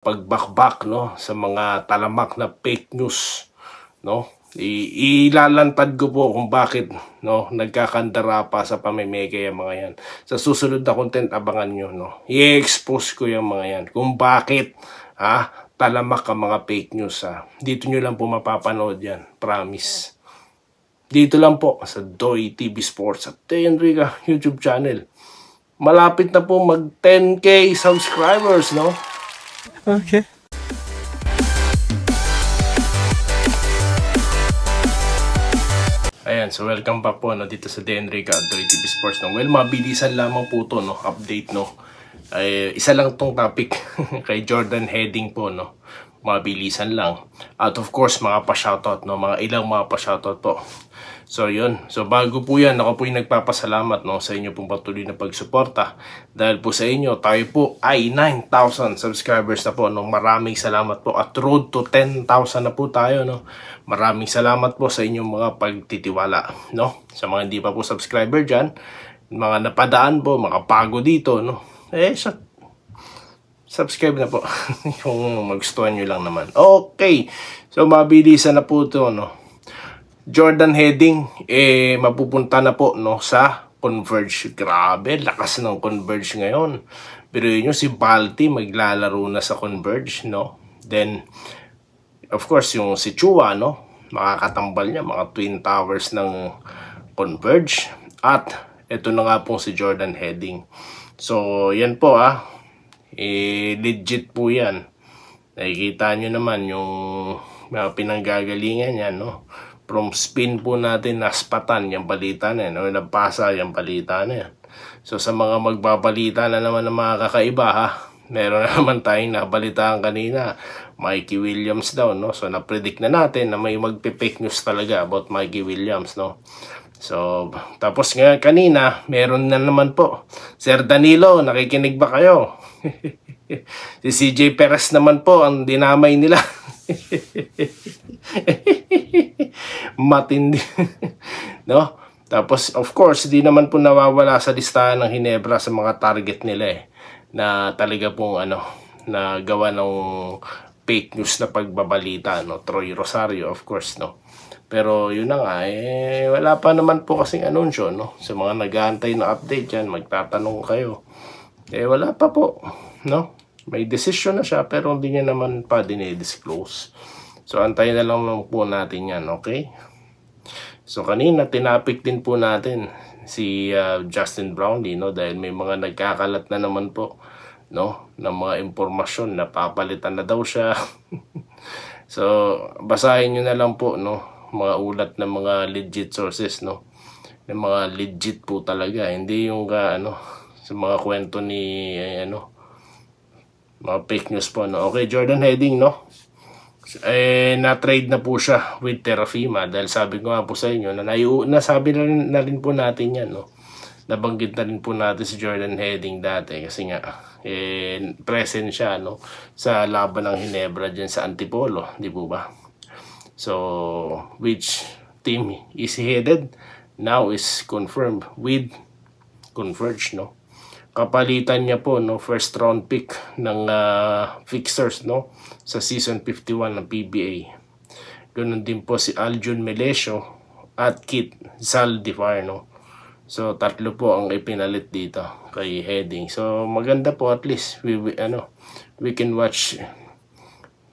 pagbakbak no sa mga talamak na fake news no. Ilalantad ko po kung bakit no nagkakandara pa sa pamimigay ang mga yan. Sa susunod na content abangan nyo no. I-expose ko yung mga yan kung bakit talamak ang mga fake news Dito nyo lang po mapapanood yan, promise. Dito lang po sa Doy TV Sports at Tay Enrica YouTube channel. Malapit na po mag 10K subscribers no. Okay. Ayan, so welcome back po dito sa Tay Enrica at Doy TV Sports no. Well, mabilisan lamang po to no, update no. Isa lang tong topic kay Jordan Heading po no. Mabilisan lang. At of course, mga pa-shoutout no, mga ilang mga pa-shoutout po. So yun, so bago po yan, ako po yung nagpapasalamat no, sa inyo pong patuloy na pagsuporta. Dahil po sa inyo, tayo po ay 9,000 subscribers na po no. Maraming salamat po at road to 10,000 na po tayo no. Maraming salamat po sa inyong mga pagtitiwala no. Sa mga hindi pa po subscriber dyan, mga napadaan po, makapago dito no. Subscribe na po kung magustuhan nyo lang naman. Okay, so mabilisan na po ito no. Jordan Heading mapupunta na po no sa Converge. Grabe, lakas ng Converge ngayon. Pero yun si Balti maglalaro na sa Converge no. Then of course yung si Chua no, makakatambal niya mga Twin Towers ng Converge. At ito na nga po si Jordan Heading. So yan po legit po yan. Nakikita nyo naman yung mga pinanggagalingan yan no. From spin po natin, naspatan yung balita na yan, o nagpasa yung balita na yan. So sa mga magbabalita na naman ng mga kakaiba meron na naman tayong nabalitaan kanina, Mikey Williams daw no. So na-predict na natin na may magpe-fake news talaga about Mikey Williams no. So tapos nga kanina, meron na naman po. Sir Danilo, nakikinig ba kayo? Si CJ Perez naman po ang dinamay nila. Matindi no. Tapos of course di naman po nawawala sa listahan ng Hinebra sa mga target nila na talaga pong na gawa ng fake news na pagbabalita no. Troy Rosario of course no. Pero yun na nga wala pa naman po kasing anunsyo no. Sa mga nag-aantay na update dyan, magtatanong kayo wala pa po no. May decision na siya pero hindi niya naman pa dinidisclose. So antayin na lang po natin yan, okay? So kanina tinapik din po natin si Justin Brownlee no, dahil may mga nagkakalat na naman po no ng mga impormasyon na papalitan na daw siya. So basahin niyo na lang po no, mga ulat ng mga legit sources no. Ng mga legit po talaga, hindi yung sa mga kwento ni mga fake news po no. Okay, Jordan Heading no. Na-trade na po siya with Terrafima dahil sabi ko nga po sa inyo na nasabi na rin po natin yan no. Nabanggit na rin po natin si Jordan Heading dati kasi nga present siya no sa laban ng Hinebra dyan sa Antipolo, di po ba? So which team is he headed? Now is confirmed with Converge no. Kapalitan niya po no, first round pick ng fixers no sa season 51 ng PBA. Ganoon din po si Aljun Melesio at Kit Zaldívar no. So tatlo po ang ipinalit dito kay Heading. So maganda po, at least we can watch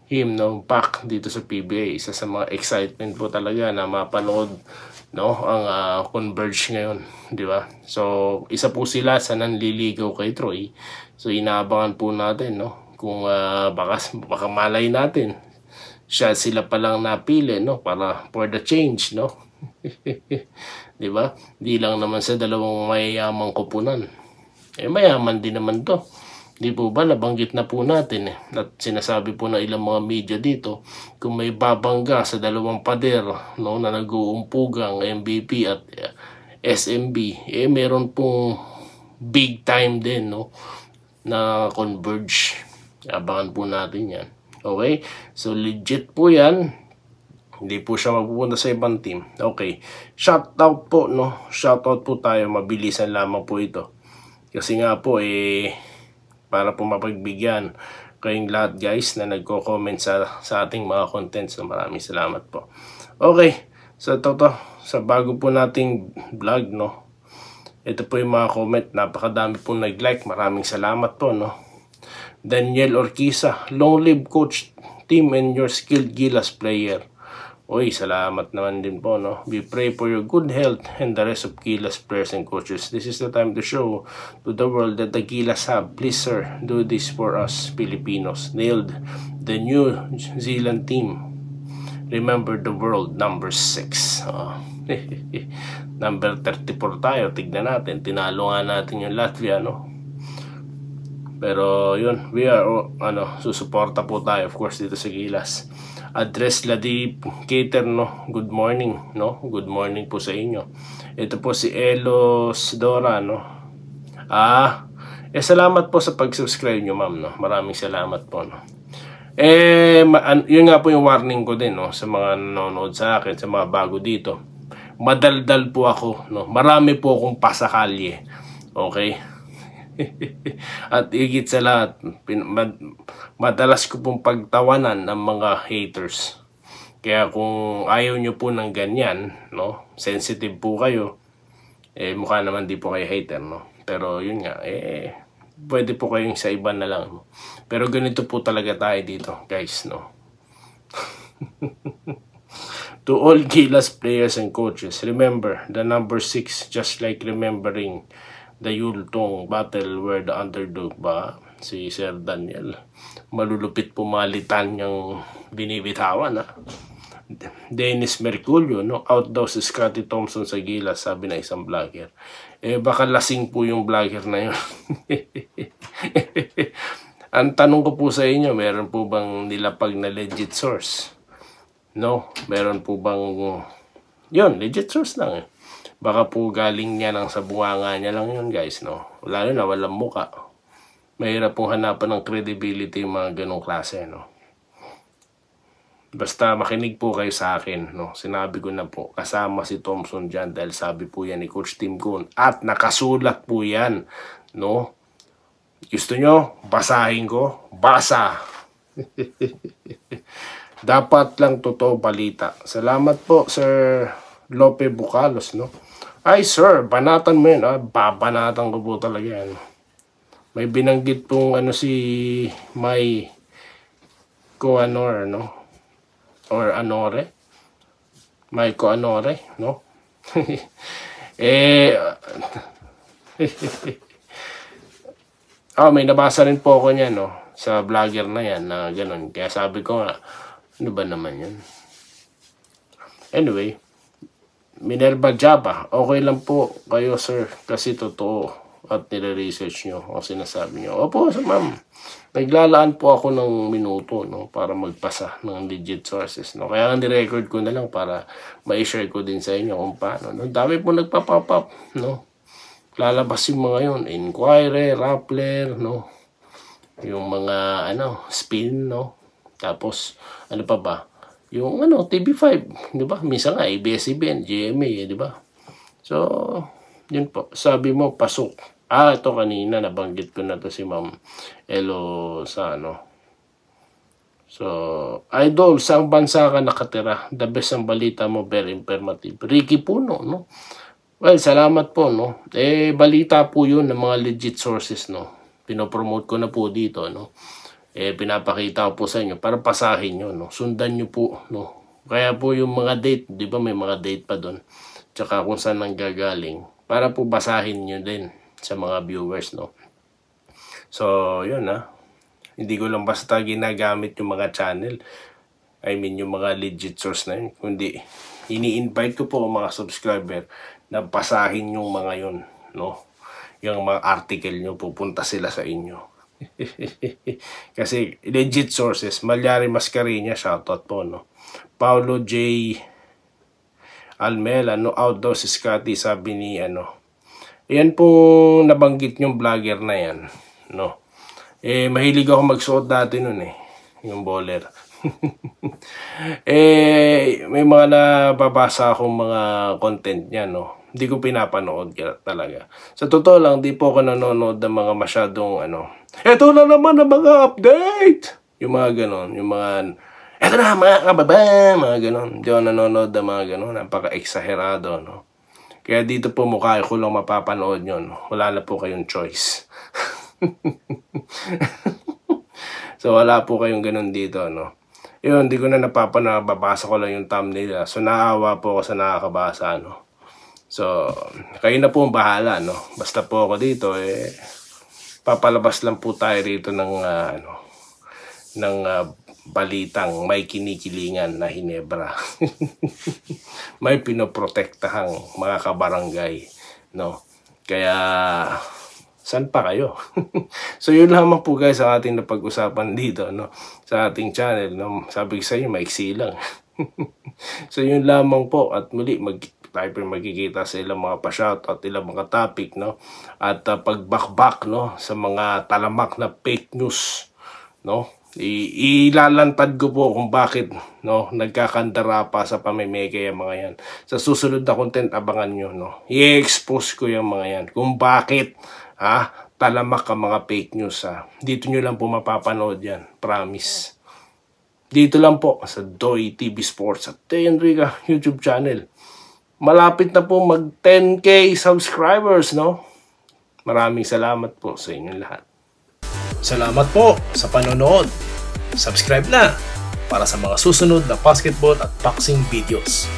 him no back dito sa PBA. Isa sa mga excitement po talaga na mapanood no ang Converge ngayon, di ba? So isa po sila sa nanliligaw kay Troy. So inaabangan po natin no kung baka malay natin sila pa lang napili no para for the change no. Di ba? Di lang naman sa dalawang mayayamang kupunan. Mayaman din naman to. Di po ba nabanggit na po natin at sinasabi po ng ilang mga media dito, kung may babangga sa dalawang pader no na nag-uumpugang MVP at SMB meron pong big time din no na Converge. Abangan po natin yan. Okay, so legit po yan, hindi po siya mapupunta sa ibang team. Okay, shoutout po no, shoutout po tayo, mabilisan lamang po ito kasi nga po para po mapagbigyan kayong lahat guys na nagko-comment sa ating mga contents. So, maraming salamat po. Okay, so sa bago po nating vlog, no, ito po yung mga comment. Napakadami po nag-like. Maraming salamat po, no. Daniel Orquiza, long live Coach Tim and your skilled Gilas player. Oy, salamat naman din po, no. We pray for your good health and the rest of Gilas players and coaches. This is the time to show to the world that the Gilas have. Please, sir, do this for us Filipinos. Nailed the New Zealand team. Remember the world, number 6. Number 34 tayo. Tignan natin. Tinalo nga natin yung Latvia, no. Pero yun, we are susuporta po tayo of course dito sa Gilas. Address Ladip Cater, no. Good morning, no. Good morning po sa inyo. Ito po si Elos Dora, no. Salamat po sa pag-subscribe nyo, ma'am, no. Maraming salamat po, no. Yun nga po yung warning ko din, no, sa mga nanonood sa akin, sa mga bago dito. Madaldal po ako, no. Marami po akong pasakalye. Okay? At higit sa lahat, madalas ko pong pagtawanan ng mga haters. Kaya kung ayaw nyo po ng ganyan, no, sensitive po kayo, mukha naman di po kayo hater, no. Pero yun nga, pwede po kayong sa iba na lang, no? Pero ganito po talaga tayo dito, guys, no. To all Gilas players and coaches, remember the number 6, just like remembering the Yultong battle where the underdog ba, si Sir Daniel, malulupit pumalitan niyang binibitawan, ha. Dennis Merculio, no, out daw si Scotty Thompson sa Gilas, sabi na isang vlogger. Baka lasing po yung vlogger na yun. Ang tanong ko po sa inyo, meron po bang nilapag na legit source? No, meron po bang yun, legit source lang, Baka po galing niya lang sa bunganga niya lang yun, guys, no. Lalo na walang muka. Mahirap pong hanapan ng credibility yung mga ganong klase, no. Basta makinig po kayo sa akin, no. Sinabi ko na po, kasama si Thompson dyan dahil sabi po yan ni Coach Tim Cone. At nakasulat po yan, no. Gusto nyo? Basahin ko? Basa! Dapat lang totoo balita. Salamat po, Sir Lope Bucalos, no. Ay, sir, banatan mo yun, babanatan ko po talaga yan. May binanggit pong si May Coanor, no? Or Anore? May Coanore, no? May nabasa rin po ako niyan, no? Sa vlogger na yan, na ganun. Kaya sabi ko nga, ano ba naman yan? Anyway, Minerva Java, okay lang po kayo, sir, kasi totoo at nire-research nyo ang sinasabi nyo. Opo, ma'am, naglalaan po ako ng minuto, no, para magpasa ng legit sources, no. Kaya ni-record ko na lang para ma-share ko din sa inyo kung paano, no. Dami po nagpa-pop up, no. Lalabas yung mga yun, Inquirer, Rappler, no. Yung mga, spin, no. Tapos, ano pa ba? Yung TV5, di ba? Minsan nga, ABS-CBN, GMA, di ba? So, yun po. Sabi mo, pasok. Ito kanina, nabanggit ko na to si Ma'am Elo sa So, idol, saang bansa ka nakatira? The best ang balita mo, very informative. Ricky Puno, no? Well, salamat po, no? Balita po yun ng mga legit sources, no? Pinopromote ko na po dito, no? Pinapakita ko po sa inyo para pasahin nyo, no? Sundan nyo po, no? Kaya po yung mga date, di ba may mga date pa doon, tsaka kung saan nanggagaling, para po basahin nyo din sa mga viewers, no? So, yun, hindi ko lang basta ginagamit yung mga channel, I mean yung mga legit source na yun, kundi ini-invite ko po ang mga subscriber na basahin yung mga yun, no? Yung mga article nyo, pupunta sila sa inyo. Kasi legit sources. Malyari Mascareña, shoutout po, no. Paulo J. Almela, no, out daw si Scotty, sabi ni yan pong nabanggit yung vlogger na yan, no. Mahilig ako magsuot dati nun, yung bowler. May mga nababasa akong mga content niya, no. Hindi ko pinapanood talaga. Sa totoo lang, di po ako nanonood ng mga masyadong eto na naman ang mga update! Yung mga ganon, yung mga, eto na mga kababa, mga ganon. Hindi ako nanonood ng mga ganon, napaka-exagerado, no? Kaya dito po mukha ko lang mapapanood yun. Wala na po kayong choice. So wala po kayong ganun dito, no? Yun, hindi ko na napapanood, babasa ko lang yung thumbnail. So naawa po ako sa nakakabasa, no? So, kayo na po ang bahala, no? Basta po ako dito, papalabas lang po tayo rito ng, balitang may kinikilingan na Hinebra. May pinoprotektahang mga kabarangay, no? Kaya, saan pa kayo? So, yun lamang po guys ang ating napag-usapan dito, no? Sa ating channel, no? Sabi ko sa inyo, maiksi lang. So, yun lamang po. At muli, tayo po magkikita sa ilang mga pa-shoutout, ilang mga topic, no? At pagbakbak, no? Sa mga talamak na fake news, no? Ilalantad ko po kung bakit, no? Nagkakandara pa sa pamimigay ang mga yan. Sa susunod na content, abangan nyo, no? I-expose ko yung mga yan. Kung bakit, talamak ang mga fake news, Dito nyo lang po mapapanood yan. Promise. Dito lang po sa Doy TV Sports at Tay Enrica YouTube channel. Malapit na po mag 10K subscribers, no? Maraming salamat po sa inyong lahat. Salamat po sa panonood. Subscribe na para sa mga susunod na basketball at boxing videos.